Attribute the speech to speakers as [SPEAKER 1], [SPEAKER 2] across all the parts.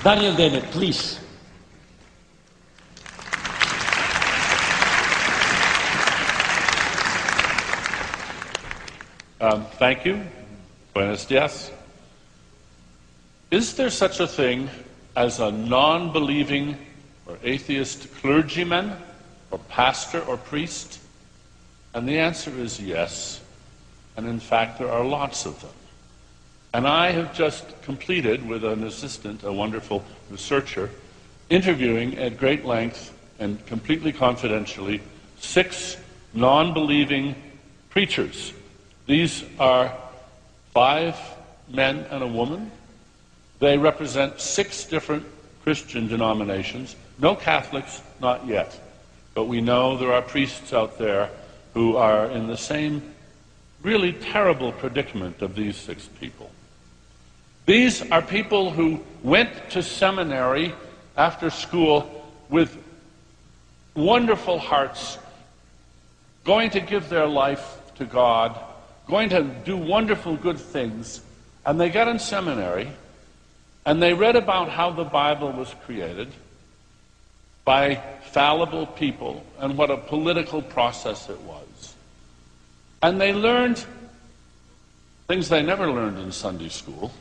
[SPEAKER 1] Daniel Dennett, please.
[SPEAKER 2] Thank you. Buenos dias. Is there such a thing as a non-believing or atheist clergyman or pastor or priest? And the answer is yes. And in fact, there are lots of them. And I have just completed, with an assistant, a wonderful researcher, interviewing at great length and completely confidentially 6 non-believing preachers. These are 5 men and a woman. They represent 6 different Christian denominations. No Catholics, not yet. But we know there are priests out there who are in the same really terrible predicament of these 6 people. These are people who went to seminary after school with wonderful hearts, going to give their life to God, going to do wonderful good things, and they got in seminary and they read about how the Bible was created by fallible people and what a political process it was. And they learned things they never learned in Sunday school.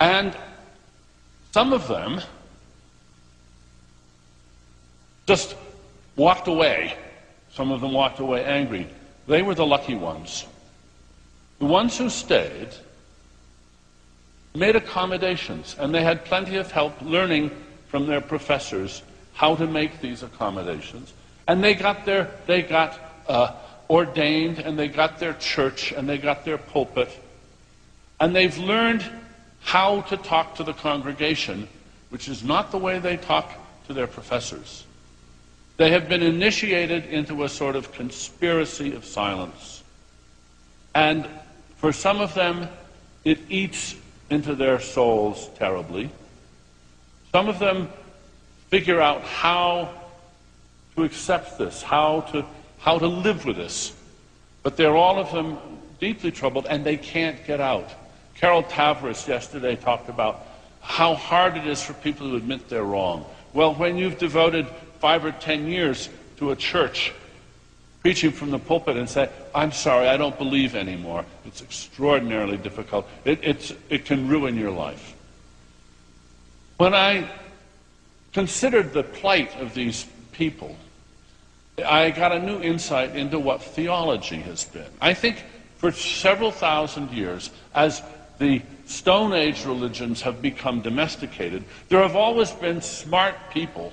[SPEAKER 2] And some of them just walked away. Some of them walked away angry. They were the lucky ones. The ones who stayed made accommodations, and they had plenty of help learning from their professors how to make these accommodations. And they got ordained, and they got their church, and they got their pulpit. And they've learned how to talk to the congregation, which is not the way they talk to their professors. They have been initiated into a sort of conspiracy of silence. And for some of them, it eats into their souls terribly. Some of them figure out how to accept this, how to live with this. But they're all of them deeply troubled, and they can't get out. Carol Tavris yesterday talked about how hard it is for people to admit they're wrong. Well, when you've devoted 5 or 10 years to a church, preaching from the pulpit and say, I'm sorry, I don't believe anymore, it's extraordinarily difficult. It can ruin your life. When I considered the plight of these people, I got a new insight into what theology has been. I think for several thousand years, as the Stone Age religions have become domesticated, there have always been smart people,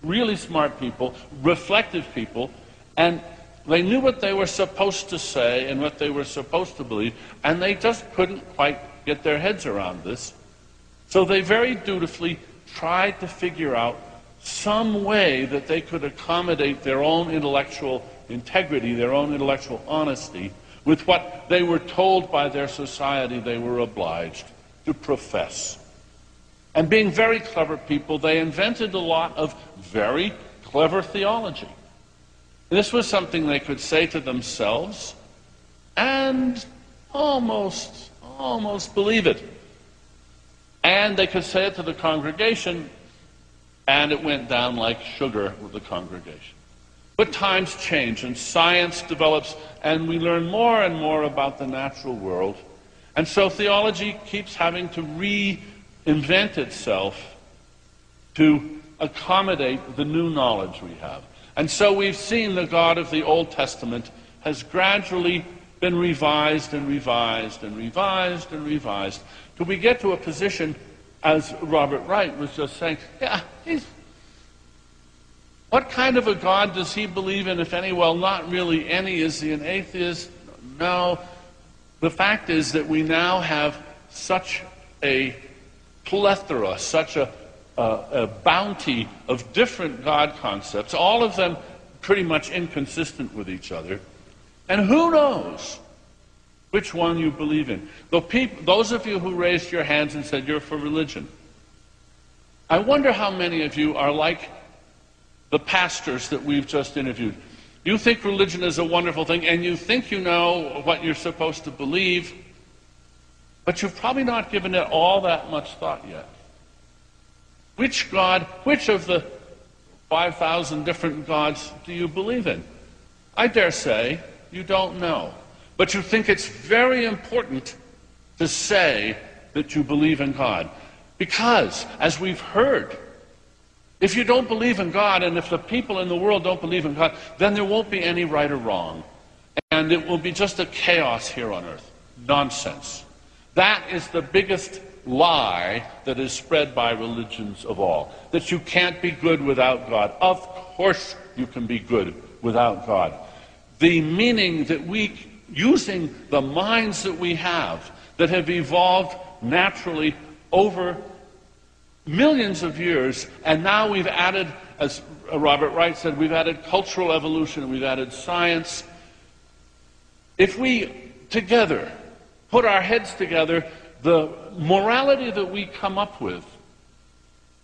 [SPEAKER 2] really smart people, reflective people, and they knew what they were supposed to say and what they were supposed to believe, and they just couldn't quite get their heads around this. So they very dutifully tried to figure out some way that they could accommodate their own intellectual integrity, their own intellectual honesty, with what they were told by their society they were obliged to profess. And being very clever people, they invented a lot of very clever theology. This was something they could say to themselves and almost believe it. And they could say it to the congregation, and it went down like sugar with the congregation. But times change, and science develops, and we learn more and more about the natural world. And so theology keeps having to reinvent itself to accommodate the new knowledge we have. And so we've seen the God of the Old Testament has gradually been revised and revised and revised and revised till we get to a position, as Robert Wright was just saying, what kind of a God does he believe in, if any? Well, not really any. Is he an atheist? No. The fact is that we now have such a plethora, such a bounty of different God concepts, all of them pretty much inconsistent with each other. And who knows which one you believe in? Those of you who raised your hands and said you're for religion, I wonder how many of you are like the pastors that we've just interviewed. You think religion is a wonderful thing, and you think you know what you're supposed to believe, but you've probably not given it all that much thought yet. Which God, which of the 5,000 different gods do you believe in? I dare say you don't know. But you think it's very important to say that you believe in God. Because, as we've heard, if you don't believe in God, and if the people in the world don't believe in God, then there won't be any right or wrong. And it will be just a chaos here on earth. Nonsense. That is the biggest lie that is spread by religions of all. That you can't be good without God. Of course you can be good without God. The meaning that we, using the minds that we have, that have evolved naturally over millions of years, and now we've added, as Robert Wright said, we've added cultural evolution, we've added science. If we together put our heads together, the morality that we come up with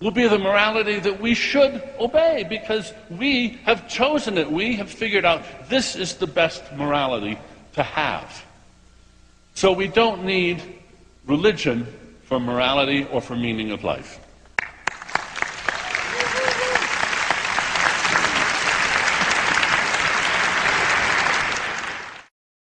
[SPEAKER 2] will be the morality that we should obey, because we have chosen it. We have figured out this is the best morality to have. So we don't need religion for morality or for meaning of life.